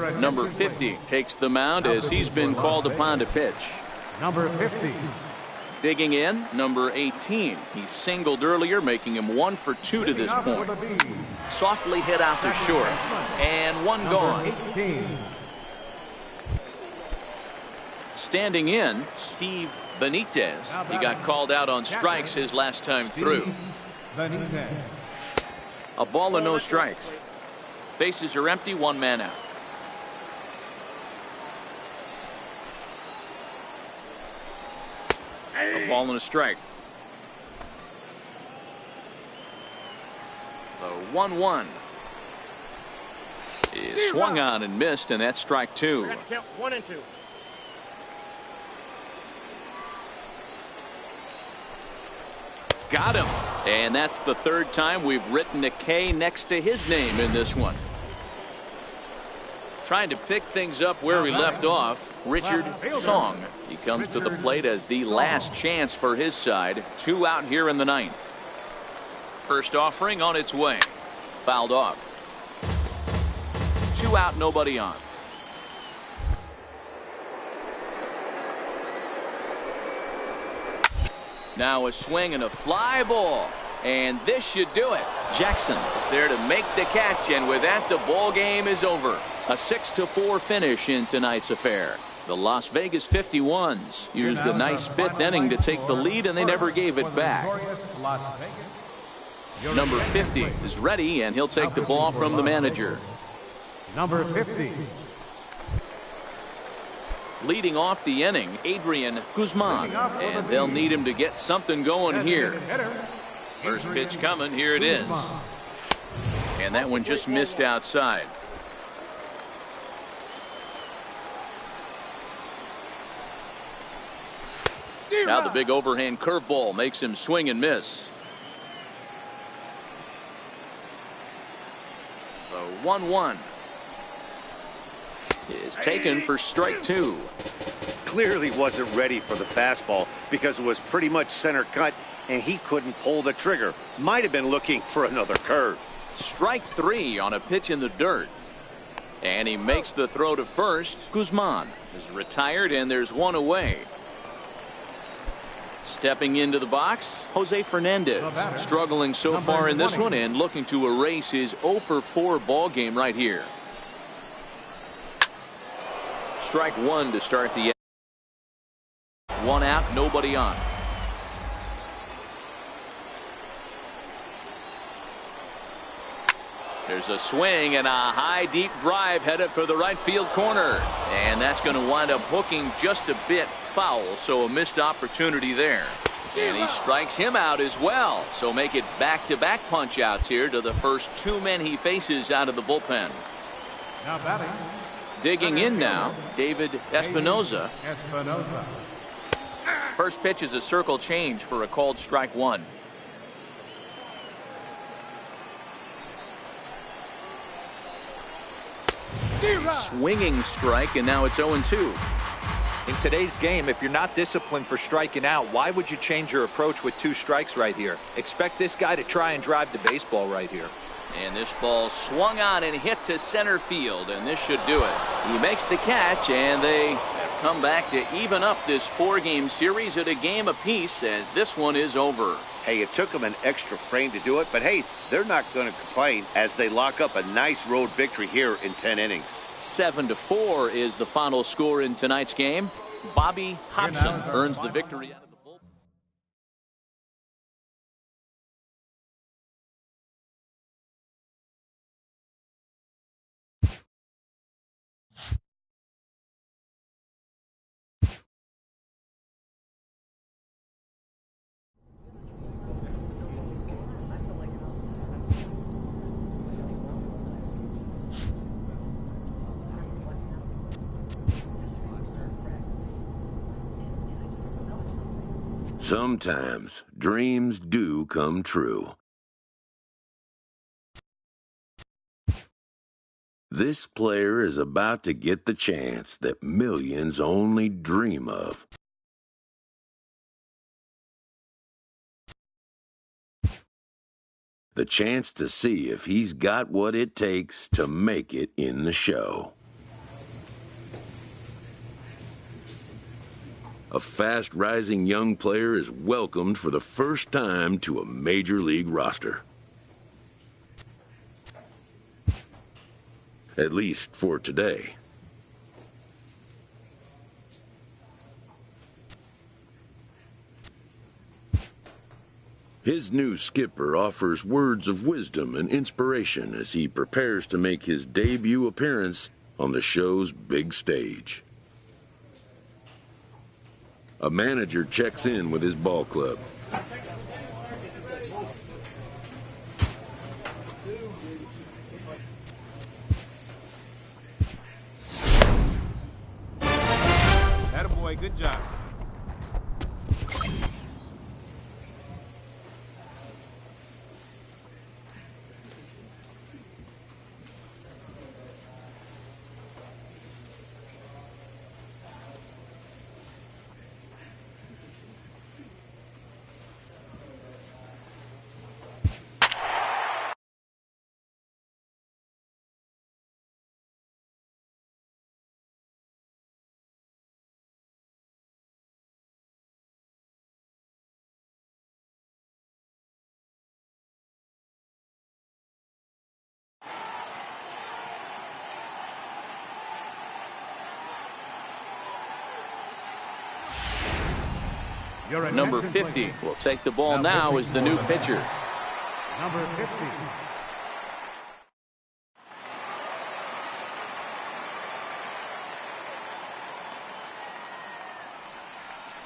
Number 50 takes the mound as he's been called upon to pitch. Number 50. Digging in, number 18. He singled earlier, making him 1 for 2 to this point. Softly hit out to short, and one gone. Standing in, Steve Benitez. He got called out on strikes his last time through. A ball and no strikes. Bases are empty, one man out. A ball and a strike. The 1-1 is swung on and missed, and that's strike 2. Count 1 and 2. Got him. And that's the third time we've written a K next to his name in this one. Trying to pick things up where we left off, Richard Song. He comes to the plate as the last chance for his side. 2 out here in the 9th. First offering on its way. Fouled off. 2 out, nobody on. Now a swing and a fly ball. And this should do it. Jackson is there to make the catch, and with that, the ball game is over. A 6-4 finish in tonight's affair. The Las Vegas 51s used a nice 5th inning to take the lead, and they never gave it back. Number 50 is ready, and he'll take the ball from the manager. Number 50. Leading off the inning, Adrian Guzman, and they'll need him to get something going here. First pitch coming, here it is. And that one just missed outside. Now the big overhand curveball makes him swing and miss. The 1-1 is taken for strike 2. Clearly wasn't ready for the fastball because it was pretty much center cut and he couldn't pull the trigger. Might have been looking for another curve. Strike 3 on a pitch in the dirt. And he makes the throw to first. Guzman is retired, and there's one away. Stepping into the box, Jose Fernandez, struggling so far in this one and looking to erase his 0 for 4 ball game right here. Strike 1 to start the inning. 1 out, nobody on. There's a swing and a high deep drive headed for the right field corner, and that's going to wind up hooking just a bit foul, so a missed opportunity there. And he strikes him out as well, so make it back-to-back punch outs here to the first 2 men he faces out of the bullpen. Now batting. Digging in now, David Espinoza. First pitch is a circle change for a called strike 1. Swinging strike, and now it's 0-2. In today's game, if you're not disciplined for striking out, why would you change your approach with 2 strikes right here? Expect this guy to try and drive the baseball right here. And this ball swung on and hit to center field, and this should do it. He makes the catch, and they have come back to even up this 4-game series at a game apiece as this one is over. Hey, it took them an extra frame to do it, but hey, they're not going to complain as they lock up a nice road victory here in 10 innings. 7-4 is the final score in tonight's game. Bobby Hobson earns the victory out of the bullpen. Sometimes dreams do come true. This player is about to get the chance that millions only dream of. The chance to see if he's got what it takes to make it in the show. a fast-rising young player is welcomed for the first time to a major league roster. At least for today. His new skipper offers words of wisdom and inspiration as he prepares to make his debut appearance on the show's big stage. A manager checks in with his ball club. Attaboy, good job. Number 50 will take the ball now as the new pitcher. Number 50.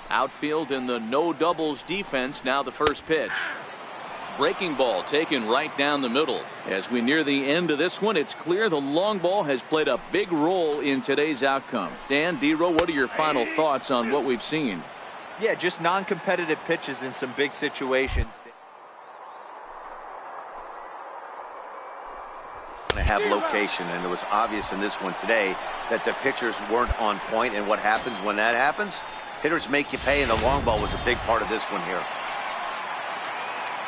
Outfield in the no doubles defense. Now the first pitch. Breaking ball taken right down the middle. As we near the end of this one, it's clear the long ball has played a big role in today's outcome. Dan, D-Row, what are your final thoughts on what we've seen? Yeah, just non-competitive pitches in some big situations. To have location, and it was obvious in this one today that the pitchers weren't on point, and what happens when that happens? Hitters make you pay, and the long ball was a big part of this one here.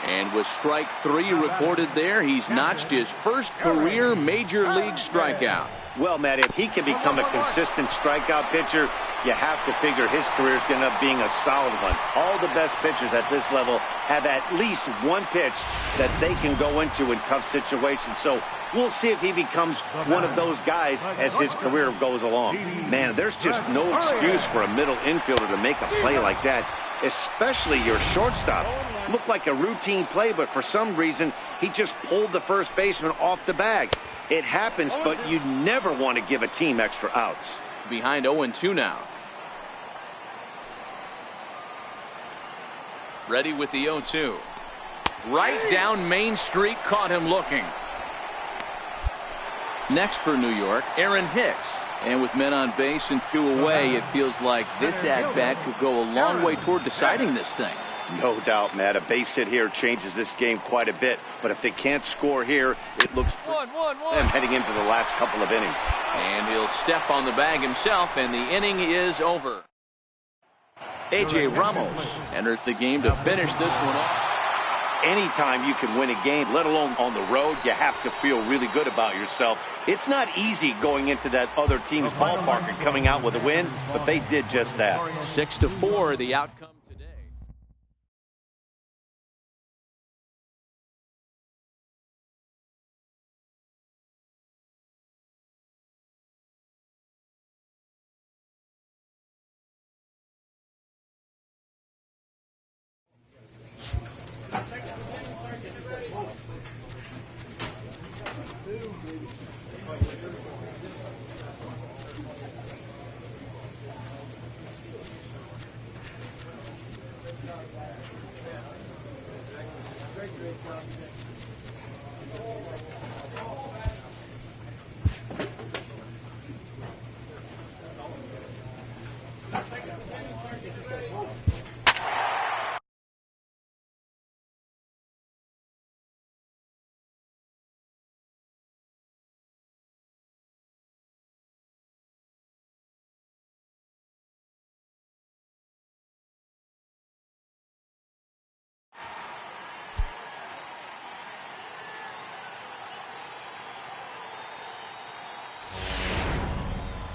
And with strike 3 recorded there, he's notched his first career major league strikeout. Well, Matt, if he can become a consistent strikeout pitcher, you have to figure his career is going to end up being a solid one. All the best pitchers at this level have at least one pitch that they can go into in tough situations. So we'll see if he becomes one of those guys as his career goes along. Man, there's just no excuse for a middle infielder to make a play like that, especially your shortstop. Looked like a routine play, but for some reason, he just pulled the first baseman off the bag. It happens, but you never want to give a team extra outs. Behind 0-2 now. Ready with the 0-2. Right down Main Street, caught him looking. Next for New York, Aaron Hicks. And with men on base and 2 away, it feels like this at-bat could go a long way toward deciding this thing. No doubt, Matt. A base hit here changes this game quite a bit. But if they can't score here, it looks them heading into the last couple of innings. And he'll step on the bag himself, and the inning is over. A.J. Ramos enters the game to finish this one off. Anytime you can win a game, let alone on the road, you have to feel really good about yourself. It's not easy going into that other team's ballpark and coming out with a win, but they did just that. 6-4, the outcome today.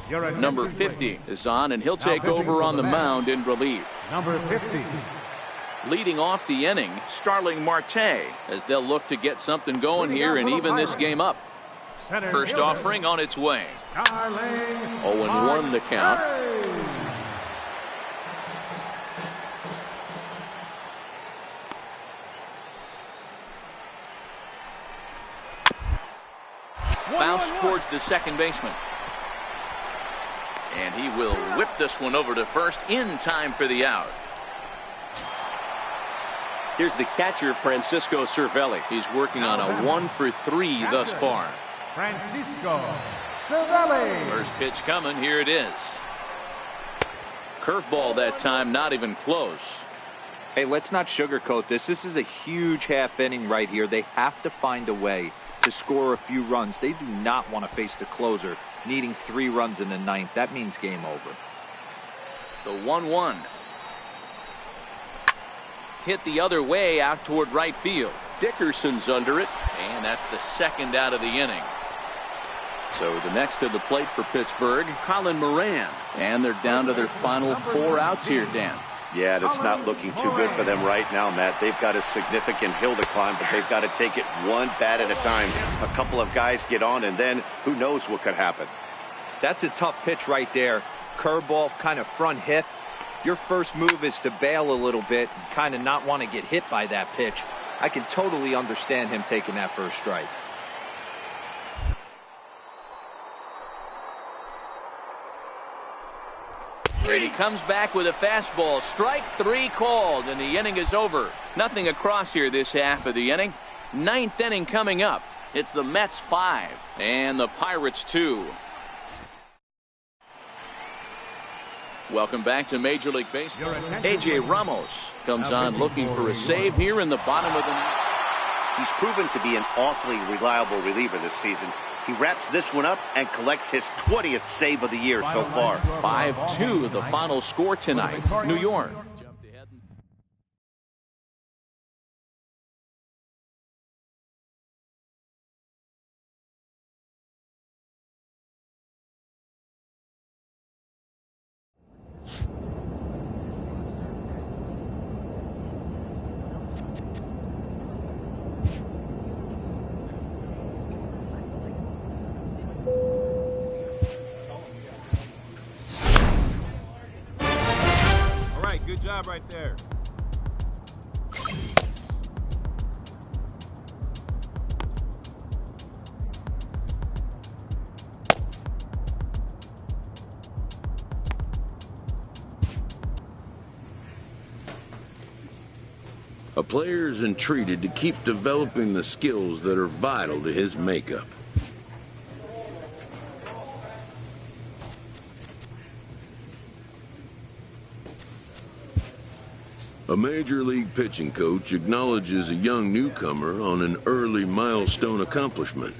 Number 50 is on, and he'll take over on the mound in relief. Number 50. Leading off the inning, Starling Marte, as they'll look to get something going here and even this game up. First offering on its way. 0-1 the count. Bounce towards the second baseman. And he will whip this one over to first in time for the out. Here's the catcher, Francisco Cervelli. He's working on a 1-for-3 thus far. Francisco Cervelli. First pitch coming. Here it is. Curveball that time, not even close. Hey, let's not sugarcoat this. This is a huge half inning right here. They have to find a way to score a few runs. They do not want to face the closer needing 3 runs in the 9th. That means game over. The 1-1. Hit the other way out toward right field. Dickerson's under it. And that's the second out of the inning. So the next to the plate for Pittsburgh, Colin Moran. And they're down to their final 4 outs here, Dan. Yeah, it's not looking too good for them right now, Matt. They've got a significant hill to climb, but they've got to take it one bat at a time. A couple of guys get on, and then who knows what could happen. That's a tough pitch right there. Curveball, kind of front hip. Your first move is to bail a little bit and kind of not want to get hit by that pitch. I can totally understand him taking that first strike. And he comes back with a fastball. Strike 3 called, and the inning is over. Nothing across here this half of the inning. 9th inning coming up. It's the Mets 5 and the Pirates 2. Welcome back to Major League Baseball. A.J. Ramos comes on looking for a save here in the bottom of the ninth. He's proven to be an awfully reliable reliever this season. He wraps this one up and collects his 20th save of the year so far. 5-2 the final score tonight. New York. Good job right there. A player is entreated to keep developing the skills that are vital to his makeup. A major league pitching coach acknowledges a young newcomer on an early milestone accomplishment.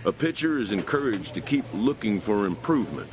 A pitcher is encouraged to keep looking for improvement.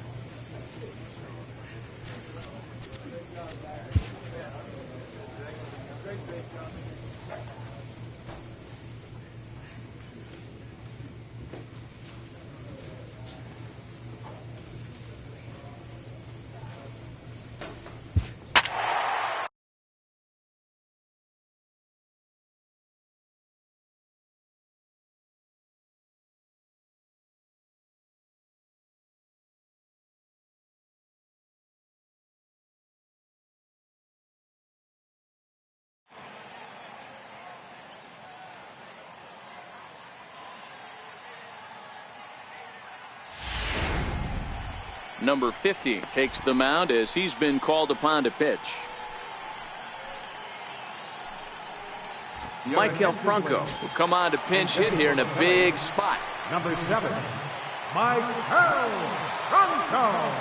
Number 50 takes the mound as he's been called upon to pitch. Michael Franco will come on to pinch hit here in a big spot. Number 7, Michael Franco.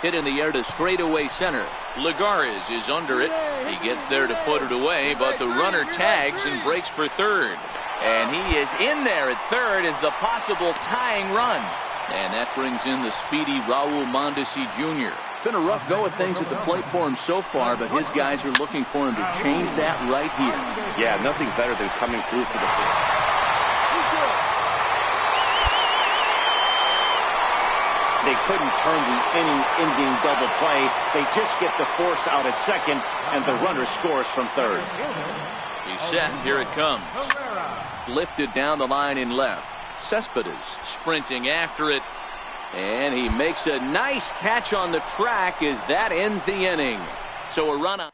Hit in the air to straightaway center. Lagares is under it. He gets there to put it away, but the runner tags and breaks for third. And he is in there at third as the possible tying run. And that brings in the speedy Raul Mondesi Jr. Been a rough go of things at the plate for him so far, but his guys are looking for him to change that right here. Yeah, nothing better than coming through for the They couldn't turn the inning-ending double play. They just get the force out at second, and the runner scores from third. He's set. Here it comes. Lifted down the line in left. Cespedes sprinting after it, and he makes a nice catch on the track as that ends the inning. So a run on.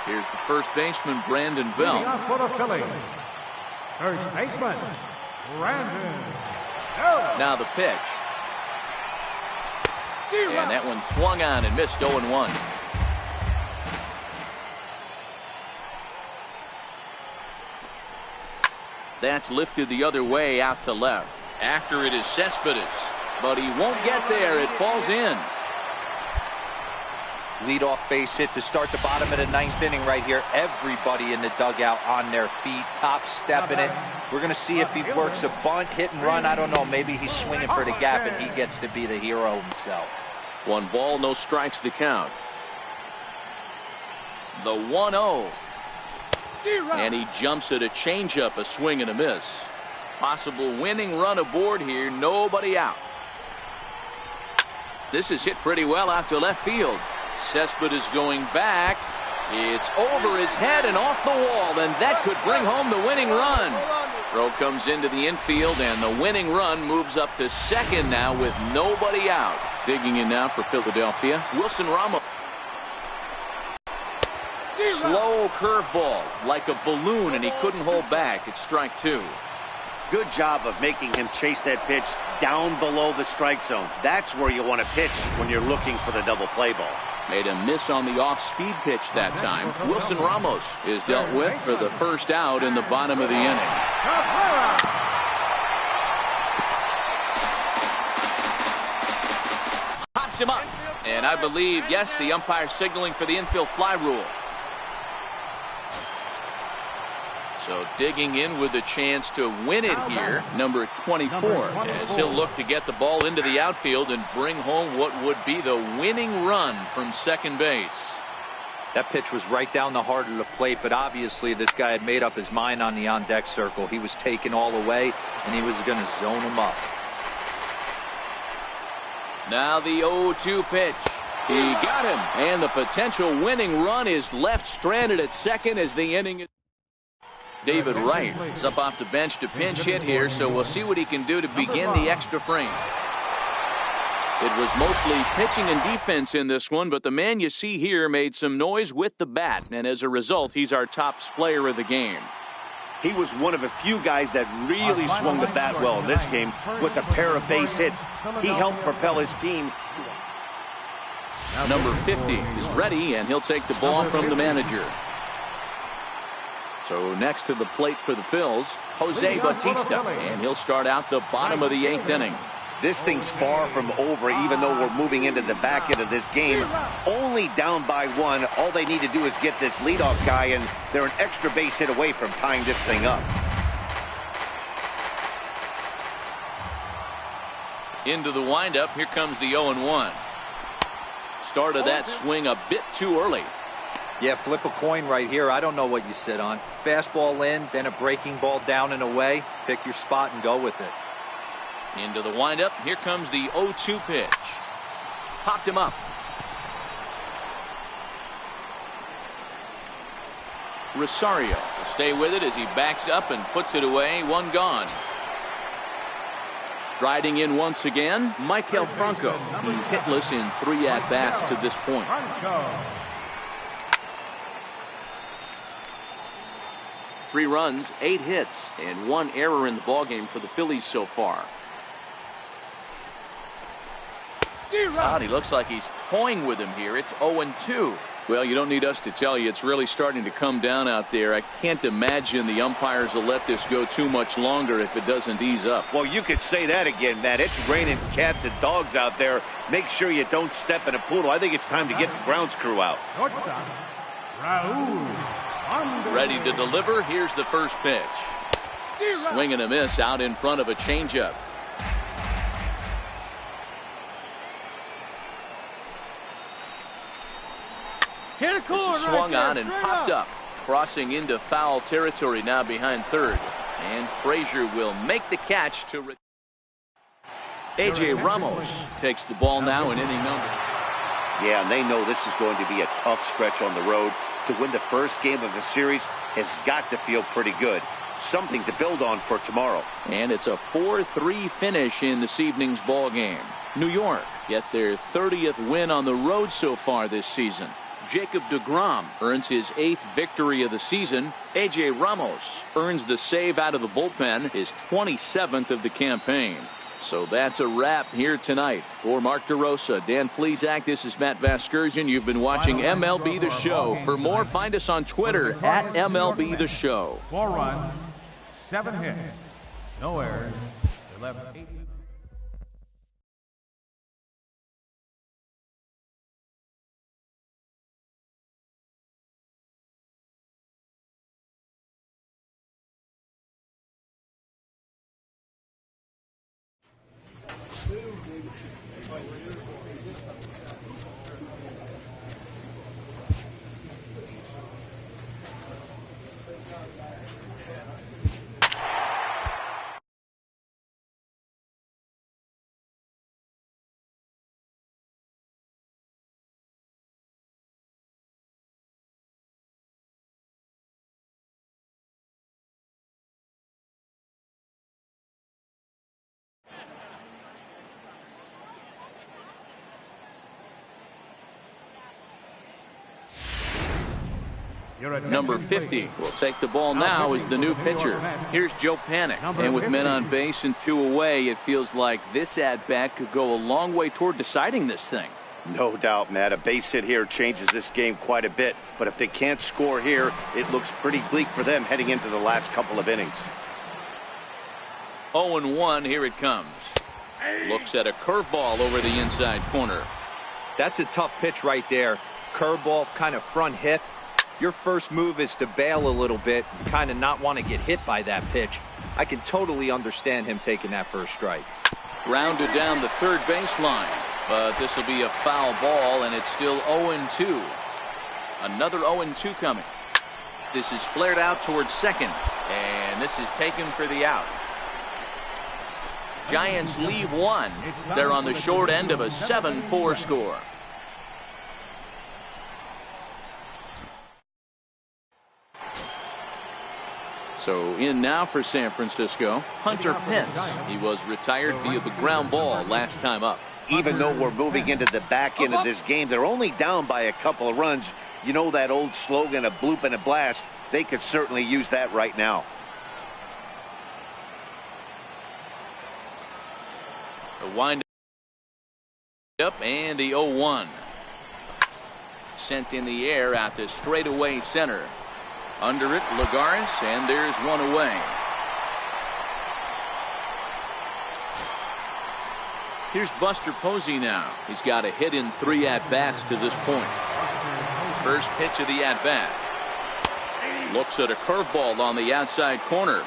Here's the first baseman, Brandon Bell. For the Phillies, first baseman, Brandon Bell. Now the pitch. And that one swung on and missed 0-1. That's lifted the other way out to left. After it is Cespedes, but he won't get there. It falls in. Leadoff base hit to start the bottom of the ninth inning right here. Everybody in the dugout on their feet, top stepping it. We're going to see if he works a bunt, hit and run. I don't know. Maybe he's swinging for the gap and he gets to be the hero himself. 1 ball, no strikes the count. The 1-0. And he jumps at a changeup, a swing and a miss. Possible winning run aboard here, nobody out. This is hit pretty well out to left field. Cespedes going back. It's over his head and off the wall, and that could bring home the winning run. Throw comes into the infield, and the winning run moves up to second now with nobody out. Digging in now for Philadelphia, Wilson Ramos. Slow curveball, like a balloon, and he couldn't hold back. It's strike 2. Good job of making him chase that pitch down below the strike zone. That's where you want to pitch when you're looking for the double play ball. Made a miss on the off-speed pitch that time. Wilson Ramos is dealt with for the first out in the bottom of the inning. Pops him up. And I believe, yes, the umpire signaling for the infield fly rule. So digging in with a chance to win it here, number 24, as he'll look to get the ball into the outfield and bring home what would be the winning run from second base. That pitch was right down the heart of the plate, but obviously this guy had made up his mind on the on-deck circle. He was taken all the way, and he was going to zone him up. Now the 0-2 pitch. He got him, and the potential winning run is left stranded at second as the inning is. David Wright is up off the bench to pinch hit here, so we'll see what he can do to begin the extra frame. It was mostly pitching and defense in this one, but the man you see here made some noise with the bat, and as a result, he's our top player of the game. He was one of a few guys that really swung the bat well in this game with a pair of base hits. He helped propel his team. Number 50 is ready, and he'll take the ball from the manager. So next to the plate for the Phils, Jose Bautista, and he'll start out the bottom of the 8th inning. This thing's far from over, even though we're moving into the back end of this game. Only down by 1. All they need to do is get this leadoff guy, and they're an extra base hit away from tying this thing up. Into the windup, here comes the 0-1. Started that swing a bit too early. Yeah, flip a coin right here. I don't know what you sit on. Fastball in, then a breaking ball down and away. Pick your spot and go with it. Into the windup, here comes the 0-2 pitch. Popped him up. Rosario will stay with it as he backs up and puts it away. 1 gone. Striding in once again, Maikel Franco. He's hitless in 3 at-bats to this point. 3 runs, 8 hits, and 1 error in the ballgame for the Phillies so far. He looks like he's toying with him here. It's 0-2. Well, you don't need us to tell you it's really starting to come down out there. I can't imagine the umpires will let this go too much longer if it doesn't ease up. Well, you could say that again, Matt. It's raining cats and dogs out there. Make sure you don't step in a poodle. I think it's time to get the grounds crew out. Ready to deliver. Here's the first pitch. Swing and a miss out in front of a changeup. This is swung on and popped up, crossing into foul territory now behind third. And Frazier will make the catch to. A.J. Ramos takes the ball now in inning number. Yeah, and they know this is going to be a tough stretch on the road. To win the first game of the series has got to feel pretty good. Something to build on for tomorrow. And it's a 4-3 finish in this evening's ball game. New York get their 30th win on the road so far this season. Jacob deGrom earns his 8th victory of the season. A.J. Ramos earns the save out of the bullpen, his 27th of the campaign. So that's a wrap here tonight. For Mark DeRosa, Dan Plesac, this is Matt Vasgersian. You've been watching MLB The Show. For more, find us on Twitter at MLB The Show. 4 runs, 7 hits, no errors, 11. Number 50 will take the ball now as the new pitcher. Here's Joe Panik. And with men on base and 2 away, it feels like this at-bat could go a long way toward deciding this thing. No doubt, Matt. A base hit here changes this game quite a bit. But if they can't score here, it looks pretty bleak for them heading into the last couple of innings. 0-1, here it comes. Looks at a curveball over the inside corner. That's a tough pitch right there. Curveball, kind of front hip. Your first move is to bail a little bit and kind of not want to get hit by that pitch. I can totally understand him taking that first strike. Grounded down the third baseline, but this will be a foul ball, and it's still 0-2. Another 0-2 coming. This is flared out towards second, and this is taken for the out. Giants leave 1. They're on the short end of a 7-4 score. So in now for San Francisco, Hunter Pence. He was retired via the ground ball last time up. Even though we're moving into the back end of this game, they're only down by a couple of runs. You know that old slogan, a bloop and a blast? They could certainly use that right now. The wind up and the 0-1. Sent in the air out to straightaway center. Under it, Lagares, and there's one away. Here's Buster Posey now. He's got a hit in 3 at-bats to this point. First pitch of the at-bat. Looks at a curveball on the outside corner.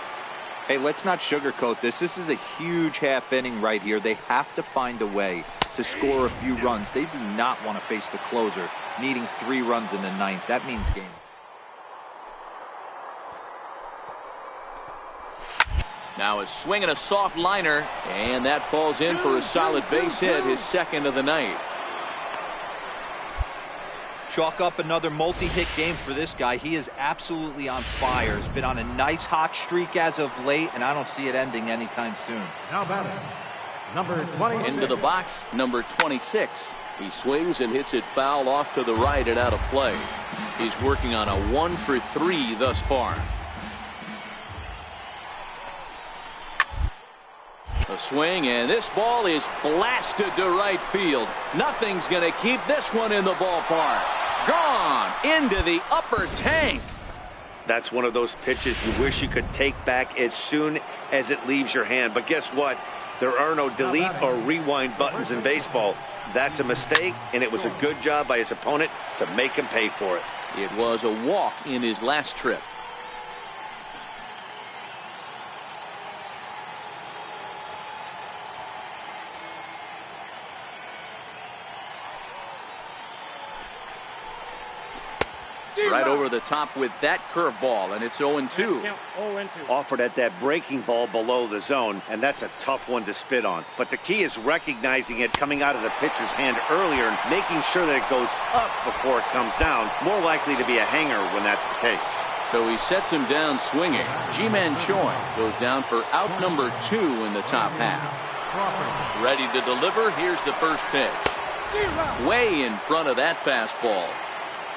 Hey, let's not sugarcoat this. This is a huge half inning right here. They have to find a way to score a few runs. They do not want to face the closer, needing 3 runs in the 9th. That means game. Now a swing and a soft liner, and that falls in for a solid base hit, his second of the night. Chalk up another multi-hit game for this guy. He is absolutely on fire. He's been on a nice hot streak as of late, and I don't see it ending anytime soon. Now batting, number 20. Into the box, number 26. He swings and hits it foul off to the right and out of play. He's working on a 1-for-3 thus far. A swing, and this ball is blasted to right field. Nothing's going to keep this one in the ballpark. Gone into the upper tank. That's one of those pitches you wish you could take back as soon as it leaves your hand. But guess what? There are no delete or rewind buttons in baseball. That's a mistake, and it was a good job by his opponent to make him pay for it. It was a walk in his last trip. Right over the top with that curveball, and it's 0-2. Offered at that breaking ball below the zone, and that's a tough one to spit on. But the key is recognizing it coming out of the pitcher's hand earlier and making sure that it goes up before it comes down. More likely to be a hanger when that's the case. So he sets him down swinging. Ji-Man Choi goes down for out number 2 in the top half. Ready to deliver. Here's the first pitch. Way in front of that fastball.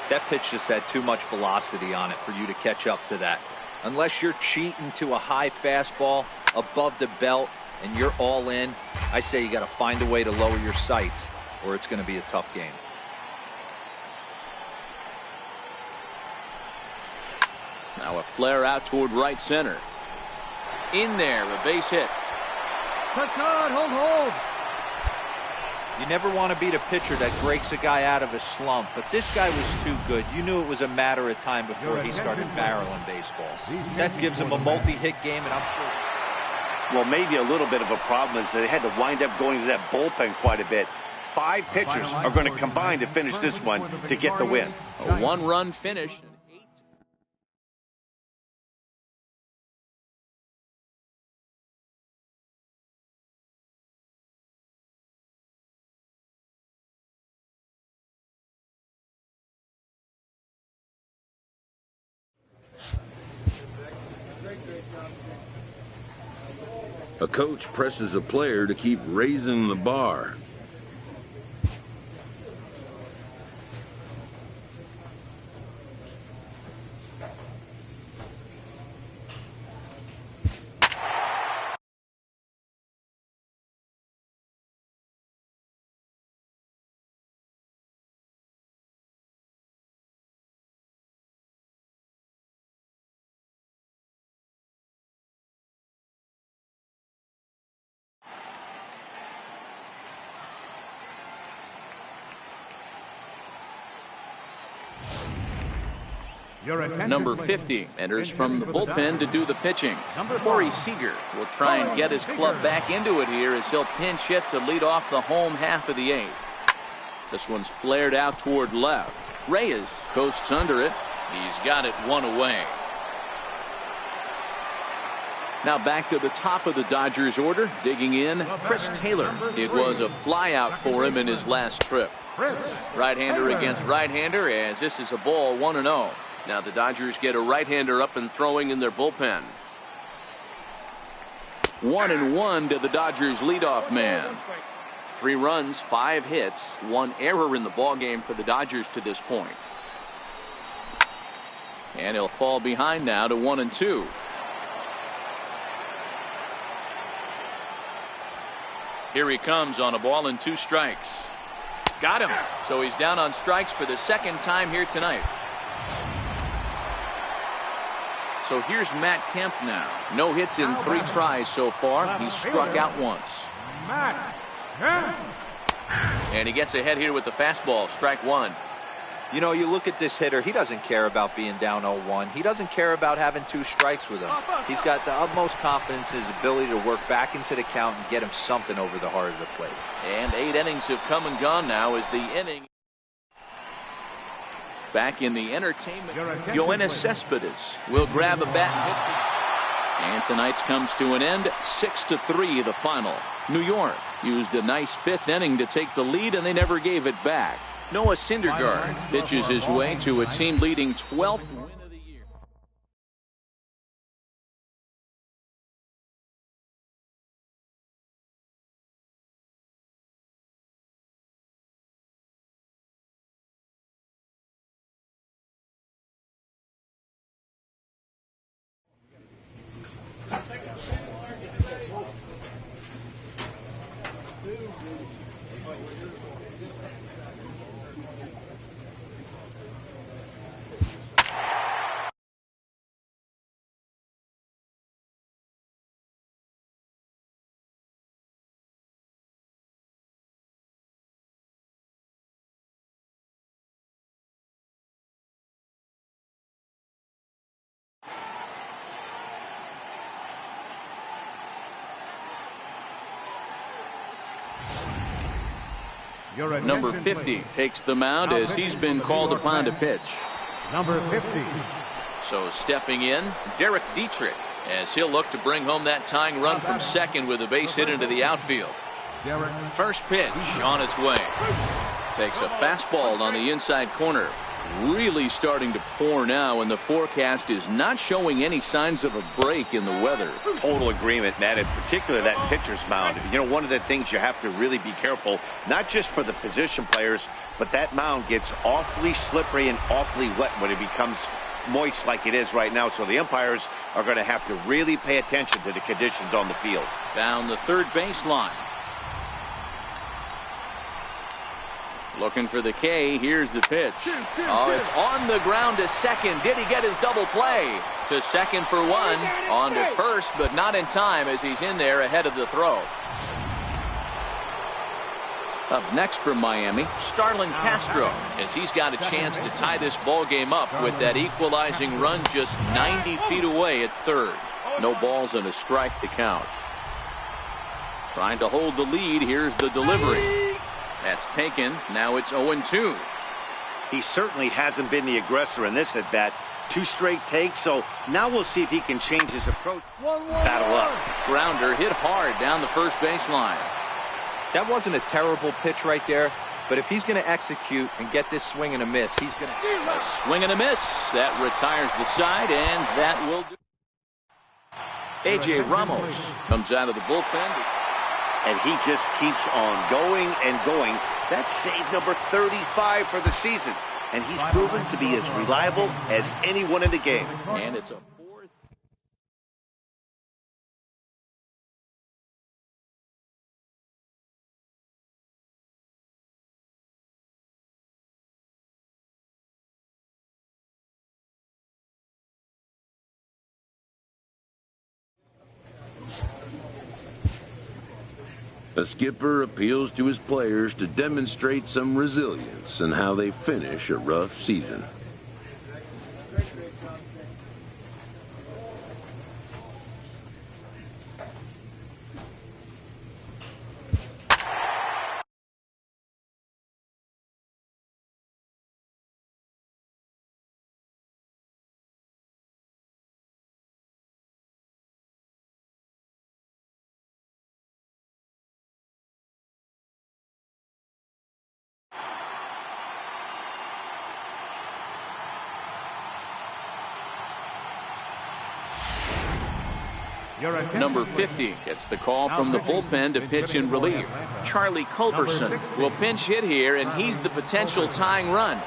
That pitch just had too much velocity on it for you to catch up to that. Unless you're cheating to a high fastball above the belt and you're all in, I say you got to find a way to lower your sights or it's going to be a tough game. Now a flare out toward right center. In there, a base hit. Hold. You never want to beat a pitcher that breaks a guy out of a slump, but this guy was too good. You knew it was a matter of time before he started barreling baseballs. That gives him a multi-hit game, and I'm sure. Well, maybe a little bit of a problem is they had to wind up going to that bullpen quite a bit. 5 pitchers are going to combine to finish this one to get the win. A 1-run finish. A coach presses a player to keep raising the bar. Number 50 enters from the bullpen to do the pitching. Corey Seager will try and get his club back into it here as he'll pinch hit to lead off the home half of the 8th. This one's flared out toward left. Reyes coasts under it. He's got it 1 away. Now back to the top of the Dodgers order. Digging in, Chris Taylor. It was a flyout for him in his last trip. Right-hander against right-hander as this is a ball 1-0. Now the Dodgers get a right-hander up and throwing in their bullpen. 1-1 to the Dodgers leadoff man. 3 runs, 5 hits, 1 error in the ballgame for the Dodgers to this point. And he'll fall behind now to 1-2. Here he comes on a ball and 2 strikes. Got him. So he's down on strikes for the second time here tonight. So here's Matt Kemp now. No hits in 3 tries so far. He's struck out once. And he gets ahead here with the fastball. Strike 1. You know, you look at this hitter, he doesn't care about being down 0-1. He doesn't care about having 2 strikes with him. He's got the utmost confidence in his ability to work back into the count and get him something over the heart of the plate. And 8 innings have come and gone now as the inning. Back in the entertainment, Yoenis Cespedes will grab a bat and hit. And tonight's comes to an end. 6-3 the final. New York used a nice 5th inning to take the lead, and they never gave it back. Noah Syndergaard pitches his way to a team-leading 12th win of the year. Number 50 takes the mound as he's been called upon to pitch. Number 50. So stepping in, Derek Dietrich, as he'll look to bring home that tying run from second with a base hit into the outfield. First pitch on its way. Takes a fastball on the inside corner. Really starting to pour now, and the forecast is not showing any signs of a break in the weather. Total agreement, Matt, in particular that pitcher's mound. You know, one of the things you have to really be careful, not just for the position players, but that mound gets awfully slippery and awfully wet when it becomes moist like it is right now. So the umpires are going to have to really pay attention to the conditions on the field. Down the third baseline. Looking for the K. Here's the pitch. Oh, it's on the ground to second. Did he get his double play? To second for 1. On to first, but not in time as he's in there ahead of the throw. Up next from Miami, Starlin Castro, as he's got a chance to tie this ball game up with that equalizing run just 90 feet away at third. No balls and a strike to count. Trying to hold the lead. Here's the delivery. That's taken. Now it's 0-2. He certainly hasn't been the aggressor in this at bat. 2 straight takes, so now we'll see if he can change his approach. Battle up. Grounder hit hard down the first baseline. That wasn't a terrible pitch right there, but if he's going to execute and get this swing and a miss, he's going to... A swing and a miss. That retires the side, and that will do. A.J. Ramos comes out of the bullpen. And he just keeps on going and going. That's save number 35 for the season. And he's proven to be as reliable as anyone in the game. And it's a fourth. A skipper appeals to his players to demonstrate some resilience in how they finish a rough season. Number 50 gets the call from the bullpen to pitch in relief. Charlie Culberson will pinch hit here, and he's the potential tying run.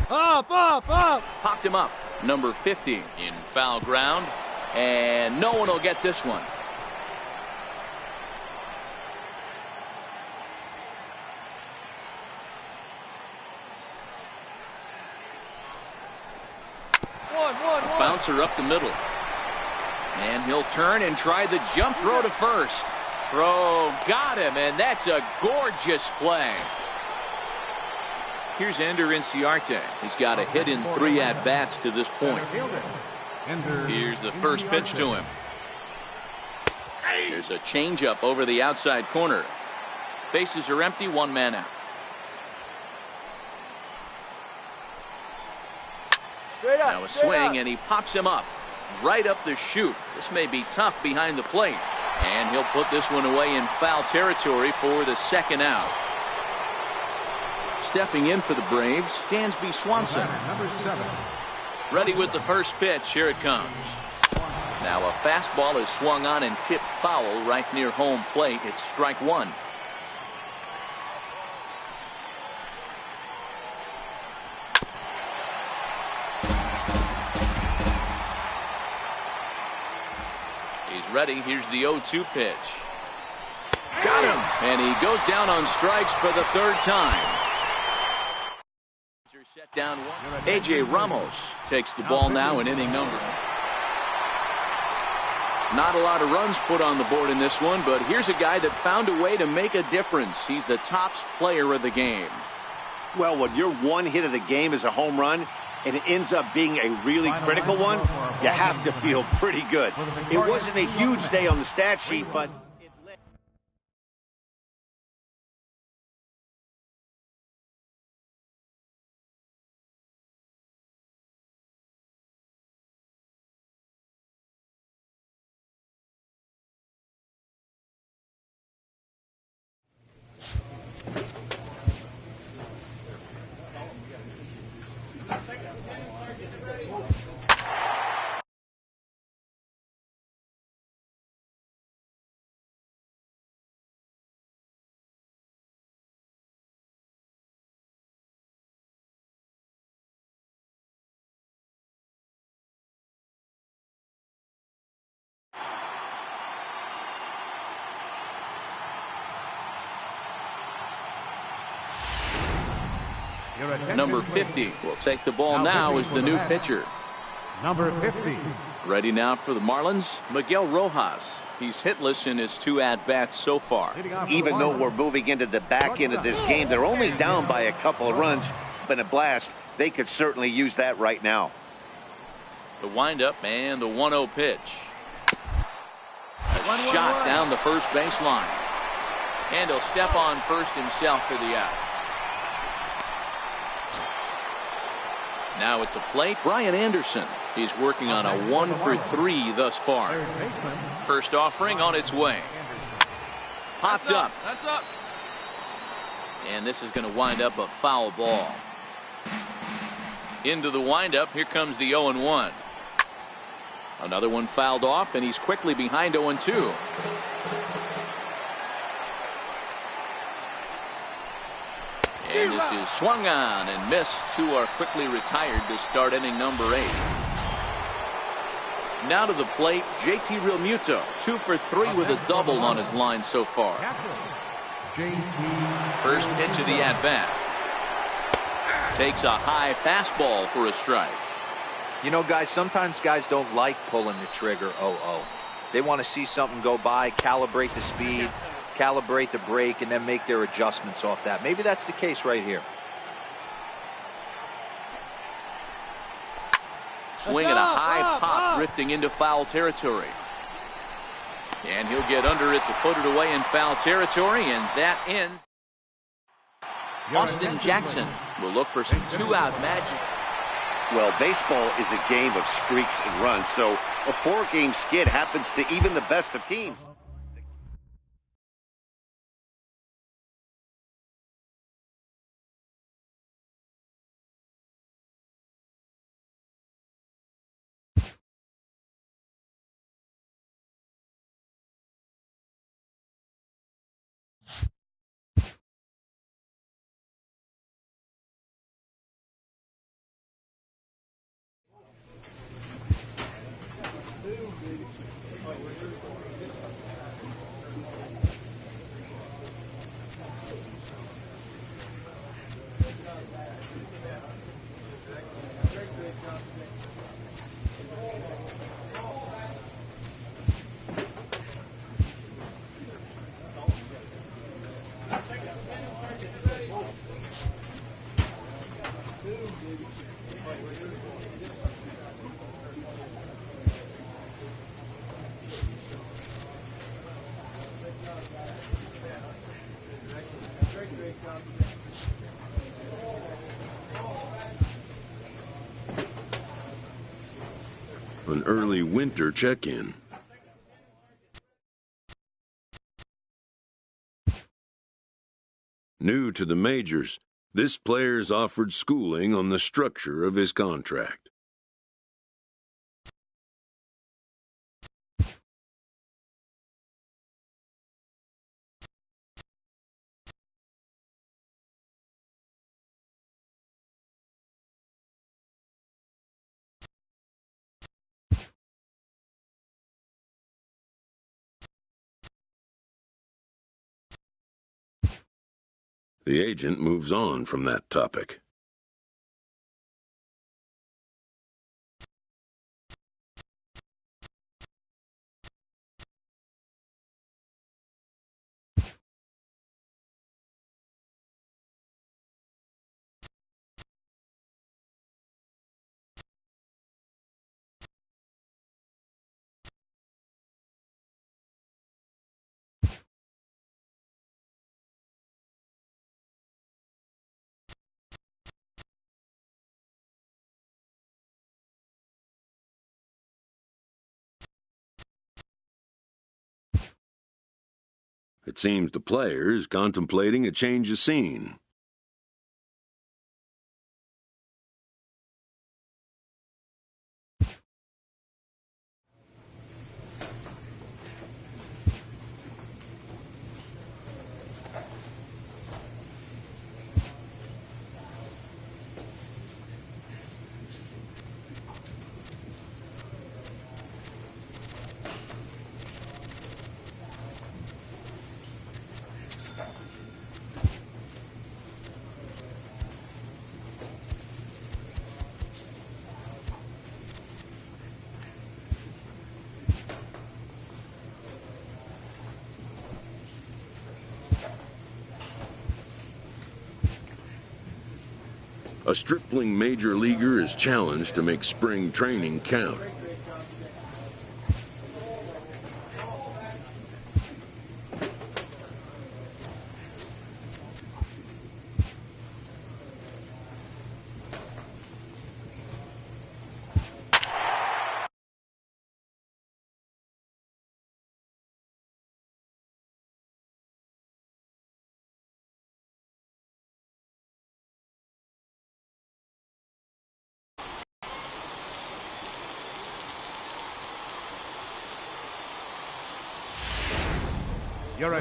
Up. Popped him up. Number 50 in foul ground, and no one will get this one. Bouncer up the middle. And he'll turn and try the jump throw to first. Throw got him, and that's a gorgeous play. Here's Ender Inciarte. He's got a hit in 3 at-bats to this point. Here's the first pitch to him. There's a changeup over the outside corner. Bases are empty, 1 man out. Now a swing, and he pops him up. Right up the chute. This may be tough behind the plate. And he'll put this one away in foul territory for the second out. Stepping in for the Braves, Dansby Swanson. Ready with the first pitch. Here it comes. Now a fastball is swung on and tipped foul right near home plate. It's strike 1. He's ready. Here's the 0-2 pitch. Got him. And he goes down on strikes for the 3rd time. Set down 1. A.J. Ramos takes the ball now in inning number. Not a lot of runs put on the board in this one, but here's a guy that found a way to make a difference. He's the tops player of the game. Well, when your one hit of the game is a home run and it ends up being a really critical one, you have to feel pretty good. It wasn't a huge day on the stat sheet, but Number 50 will take the ball now as the new pitcher. Number 50. Ready now for the Marlins, Miguel Rojas. He's hitless in his 2 at-bats so far. even though we're moving into the back end of this game, they're only down by a couple of runs. Been a blast. They could certainly use that right now. The windup and the 1-0 pitch. A shot down the first baseline. And he'll step on first himself for the out. Now at the plate, Brian Anderson. He's working on a 1 for 3 thus far. First offering on its way. Popped up. That's up. And this is going to wind up a foul ball. Into the windup. Here comes the 0-1. Another one fouled off, and he's quickly behind 0-2. And this is swung on and missed. 2 are quickly retired to start inning number 8. Now to the plate, JT Realmuto. 2 for 3 with a double on his line so far. First pitch of the at-bat. Takes a high fastball for a strike. You know, guys, sometimes guys don't like pulling the trigger 0-0. They want to see something go by, calibrate the speed, calibrate the break, and then make their adjustments off that. Maybe that's the case right here. Swing and a high pop drifting into foul territory. And he'll get under it to put it away in foul territory, and that ends. Austin Jackson will look for some 2-out magic. Well, baseball is a game of streaks and runs, so a 4-game skid happens to even the best of teams. An early winter check-in. New to the majors, this player's offered schooling on the structure of his contract. The agent moves on from that topic. It seems the player is contemplating a change of scene. A stripling major leaguer is challenged to make spring training count.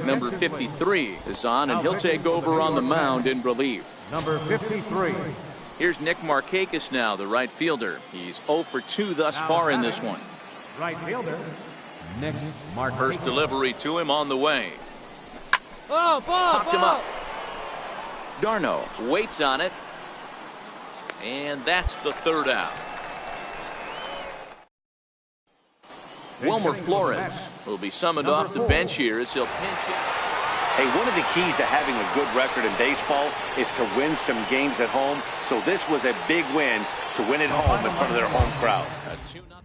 Number 53 is on, and he'll take over on the mound in relief. Number 53. Here's Nick Markakis now, the right fielder. He's 0 for 2 thus far in this one. Right fielder, Nick Markakis. First delivery to him on the way. Oh, Popped him up. Darno waits on it. And that's the third out. Wilmer Flores will be summoned off the bench here as he'll pinch hit. Hey, one of the keys to having a good record in baseball is to win some games at home. So this was a big win to win at home in front of their home crowd. A 2-0.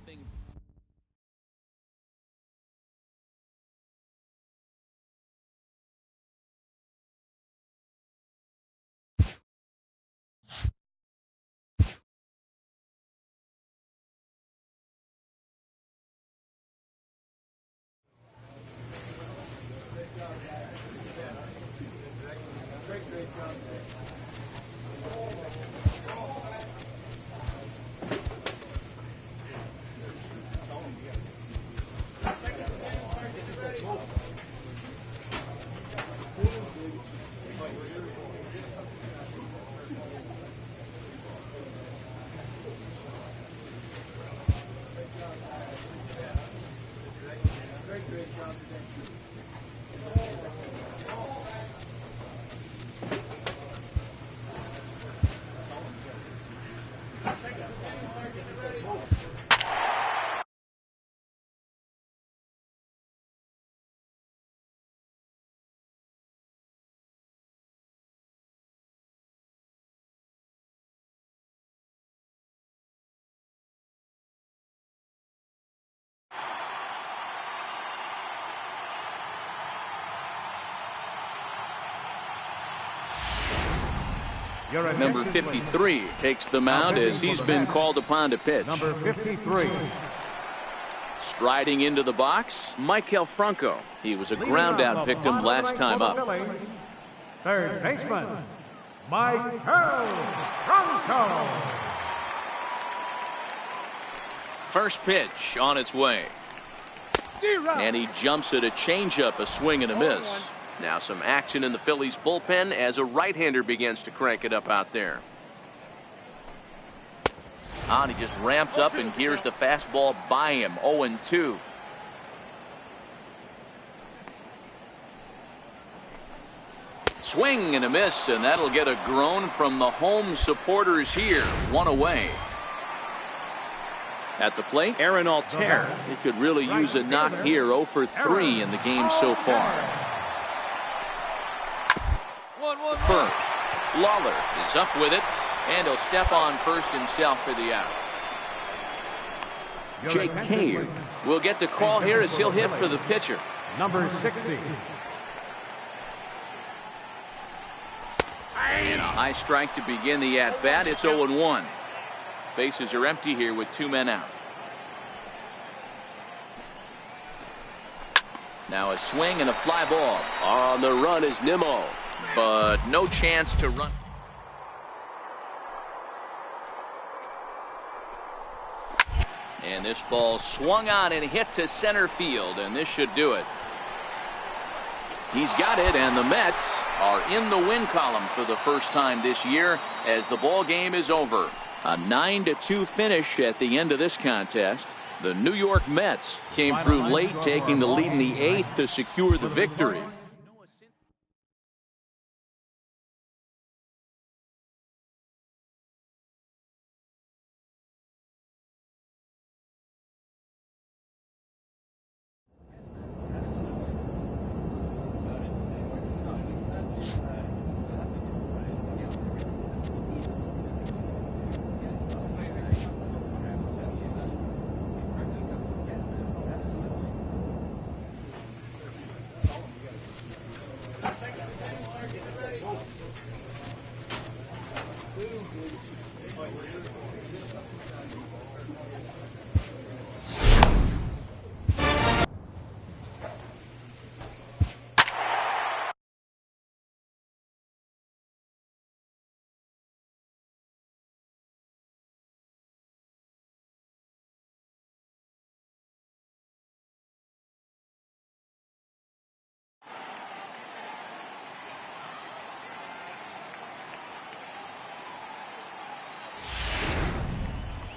Number 53 takes the mound as he's been called upon to pitch. Number 53. Striding into the box, Michael Franco. He was a ground-out victim last time up. Third baseman, Michael Franco. First pitch on its way. And he jumps at a changeup, a swing and a miss. Now some action in the Phillies bullpen as a right-hander begins to crank it up out there. He just ramps up and gears the fastball by him. 0-2. Swing and a miss, and that'll get a groan from the home supporters here. One away. At the plate, Aaron Altair. He could really use a knock here. 0 for 3 in the game so far. First, Lawler is up with it, and he'll step on first himself for the out. Jake Cave will get the call here as he'll hit for the pitcher. Number 60. And a high strike to begin the at-bat. It's 0-1. Bases are empty here with 2 men out. Now a swing and a fly ball. On the run is Nimmo. But no chance to run. And this ball swung on and hit to center field, and this should do it. He's got it, and the Mets are in the win column for the first time this year as the ball game is over. A 9-2 finish at the end of this contest. The New York Mets came through late, taking the lead in the 8th to secure the victory.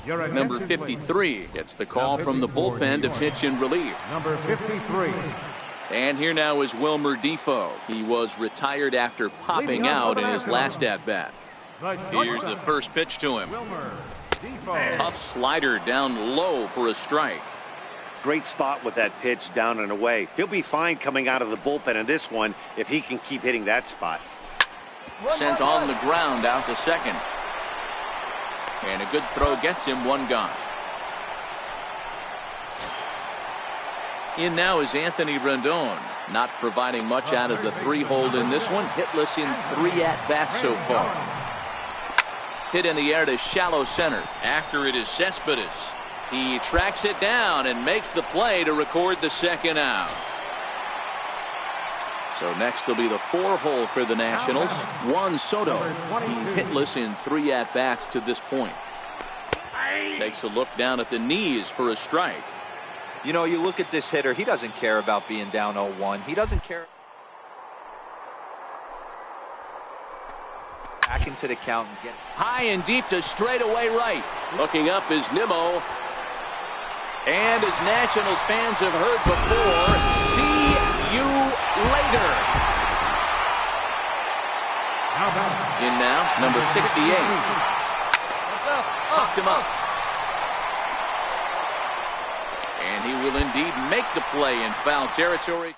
Number 53 gets the call from the bullpen to pitch in relief. Number 53. And here now is Wilmer Defoe. He was retired after popping out in his last at-bat. Here's the first pitch to him. Tough slider down low for a strike. Great spot with that pitch down and away. He'll be fine coming out of the bullpen in this one if he can keep hitting that spot. Sent on the ground out to second. And a good throw gets him one gone. In now is Anthony Rendon. Not providing much out of the 3-hole in this one. Hitless in 3 at-bats so far. Hit in the air to shallow center. After it is Cespedes. He tracks it down and makes the play to record the second out. So next will be the 4-hole for the Nationals. Juan Soto. He's hitless in 3 at-bats to this point. Takes a look down at the knees for a strike. You know, you look at this hitter, he doesn't care about being down 0-1. He doesn't care. Back into the count and get high and deep to straightaway right. Looking up is Nimmo. And as Nationals fans have heard before, see you later. In now, number 68. Hooked him up. And he will indeed make the play in foul territory.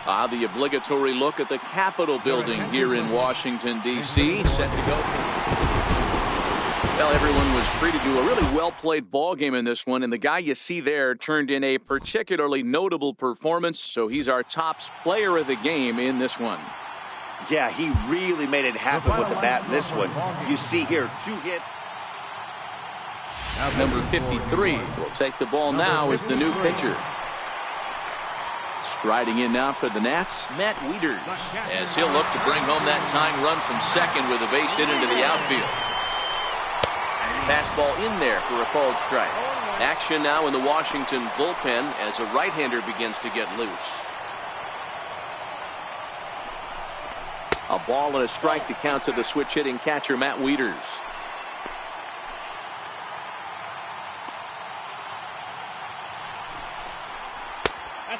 The obligatory look at the Capitol building here in Washington, D.C. Set to go. Well, everyone was treated to a really well-played ball game in this one, and the guy you see there turned in a particularly notable performance, so he's our top player of the game in this one. Yeah, he really made it happen with the bat in this one. You see here, 2 hits. Number 53 will take the ball now as the new pitcher. Striding in now for the Nats, Matt Wieters, as he'll look to bring home that tying run from second with a base hit into the outfield. Fastball in there for a called strike. Action now in the Washington bullpen as a right-hander begins to get loose. A ball and a strike to count to the switch-hitting catcher, Matt Wieters.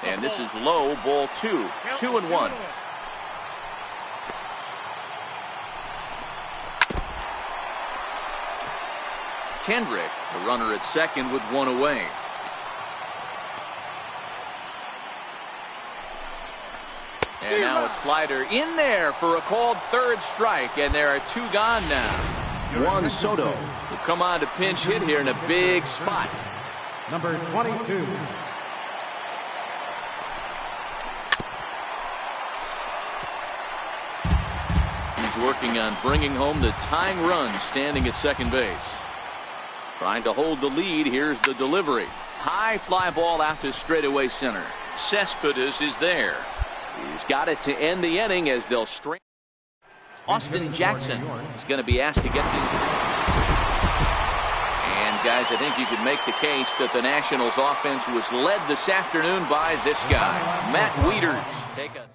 And this is low, ball 2, 2-1. Kendrick, the runner at second with 1 away. And now a slider in there for a called third strike, and there are 2 gone now. Juan Soto will come on to pinch hit here in a big spot. Number 22. He's working on bringing home the tying run, standing at second base. Trying to hold the lead. Here's the delivery. High fly ball out to straightaway center. Cespedes is there. He's got it to end the inning as they'll strain. Austin Jackson is going to be asked to get the. And guys, I think you could make the case that the Nationals offense was led this afternoon by this guy, Matt Wieters. Take a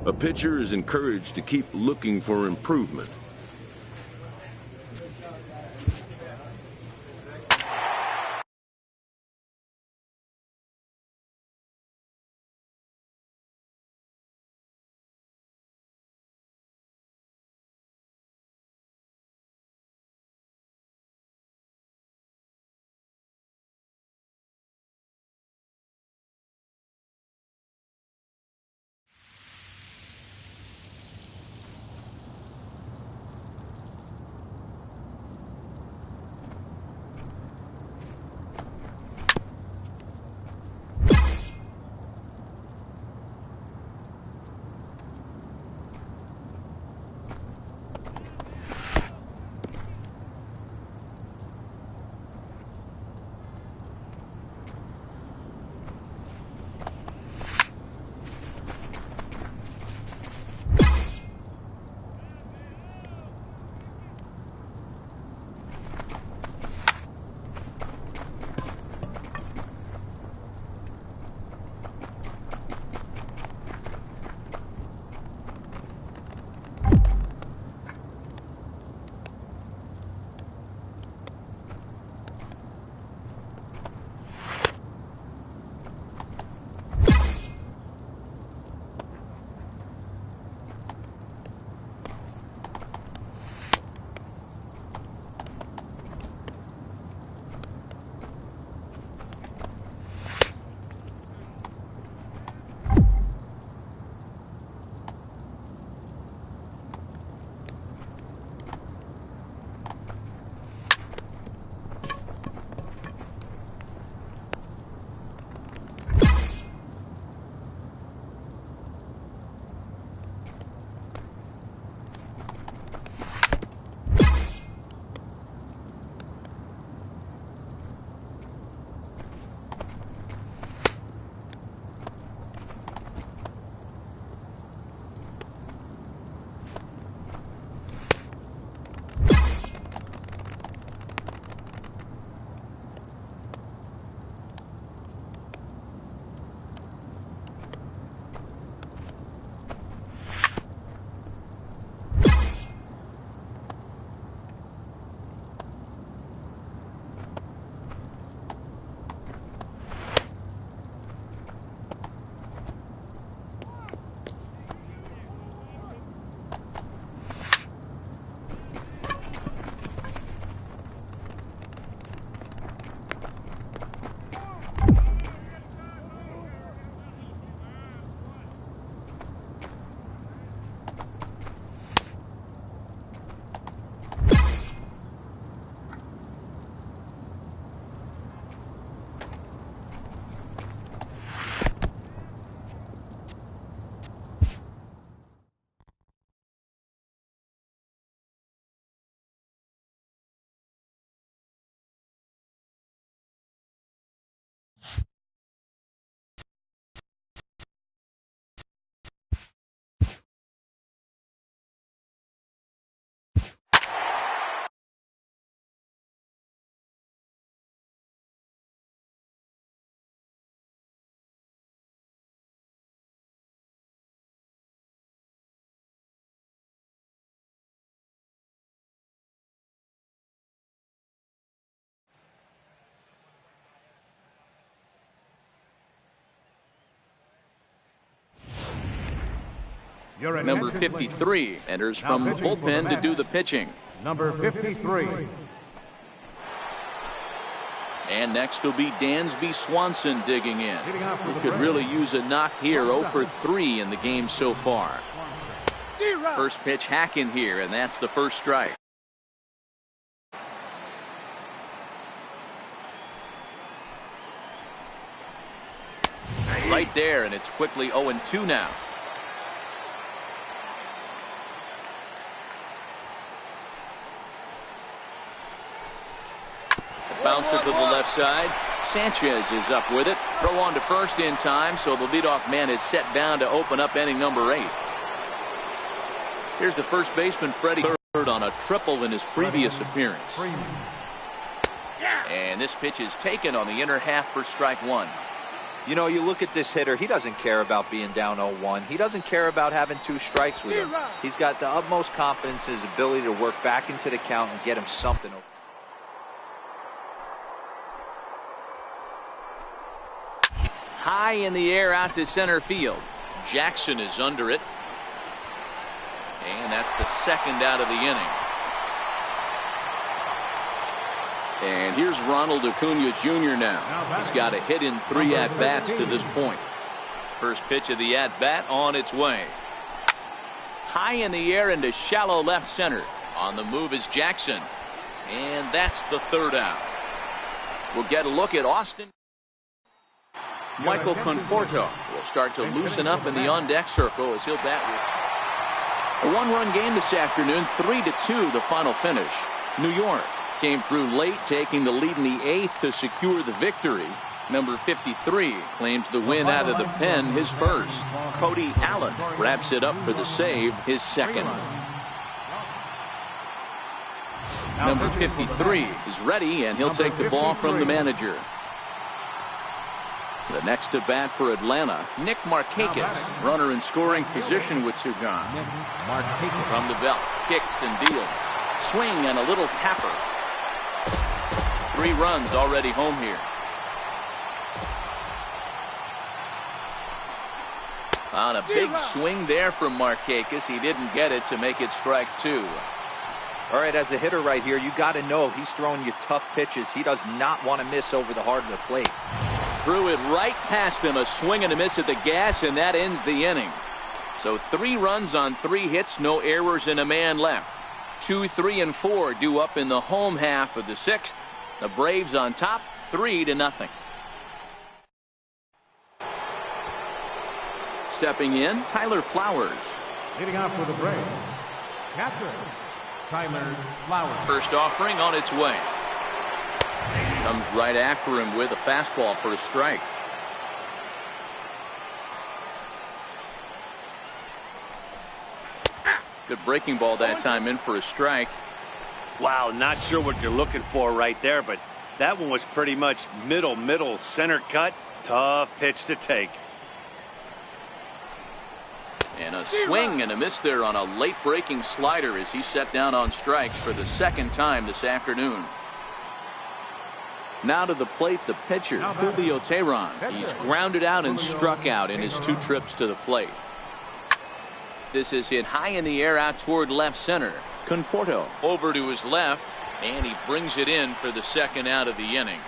A pitcher is encouraged to keep looking for improvement. Your Number attention, please. 53 enters Now from the pitching for the bullpen to Mets. do the pitching. Number 53. And next will be Dansby Swanson digging in. Hitting out for He the could Braves. really use a knock here. 0 for 3 in the game so far. First pitch hacking here, and that's the first strike. Right there, and it's quickly 0-2 now. Bouncer to the left side. Sanchez is up with it. Throw on to first in time, so the leadoff man is set down to open up inning number 8. Here's the first baseman, Freddie, third on a triple in his previous appearance. And this pitch is taken on the inner half for strike 1. You know, you look at this hitter, he doesn't care about being down 0-1. He doesn't care about having 2 strikes with him. He's got the utmost confidence in his ability to work back into the count and get him something. High in the air out to center field. Jackson is under it. And that's the second out of the inning. And here's Ronald Acuna Jr. now. He's got a hit in 3 at-bats to this point. First pitch of the at-bat on its way. High in the air into shallow left center. On the move is Jackson. And that's the third out. We'll get a look at Austin. Michael Conforto will start to loosen up in the on-deck circle as he'll bat with a 1-run game this afternoon. 3-2 the final finish. New York came through late, taking the lead in the 8th to secure the victory. Number 53 claims the win out of the pen, his first. Cody Allen wraps it up for the save, his second. Number 53 is ready, and he'll take the ball from the manager. The next to bat for Atlanta, Nick Markakis, runner in scoring position with 2 gone. From the belt, kicks and deals. Swing and a little tapper. 3 runs already home here. On a big swing there from Markakis. He didn't get it to make it strike 2. All right, as a hitter right here, you got to know he's throwing you tough pitches. He does not want to miss over the heart of the plate. Threw it right past him, a swing and a miss at the gas, and that ends the inning. So 3 runs on 3 hits, no errors, and a man left. 2, 3, and 4 due up in the home half of the 6th. The Braves on top, 3-0. Stepping in, Tyler Flowers. Leading off for the Braves, catcher Tyler Flowers. First offering on its way. Comes right after him with a fastball for a strike. Good breaking ball that time, in for a strike. Wow, not sure what you're looking for right there, but that one was pretty much middle center cut. Tough pitch to take. And a swing and a miss there on a late breaking slider as he set down on strikes for the 2nd time this afternoon. Now to the plate, the pitcher, Julio Teheran. He's grounded out and struck out in his 2 trips to the plate. This is hit high in the air out toward left center. Conforto over to his left, and he brings it in for the 2nd out of the inning.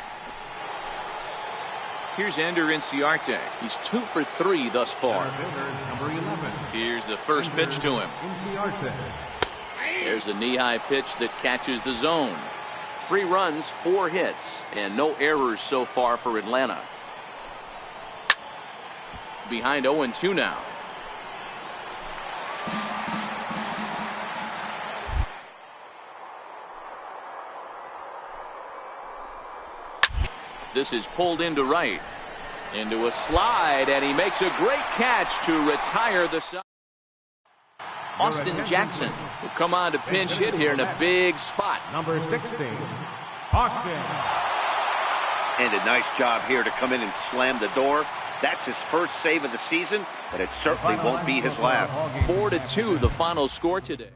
Here's Ender Inciarte. He's 2 for 3 thus far. Number 11. Here's the first pitch to him. There's a knee-high pitch that catches the zone. 3 runs, 4 hits, and no errors so far for Atlanta. Behind 0-2 now. This is pulled into right. Into a slide, and he makes a great catch to retire the side. Austin Jackson will come on to pinch hit here in a big spot. Number 16, Austin. And a nice job here to come in and slam the door. That's his first save of the season, but it certainly won't be his last. 4-2 the final score today.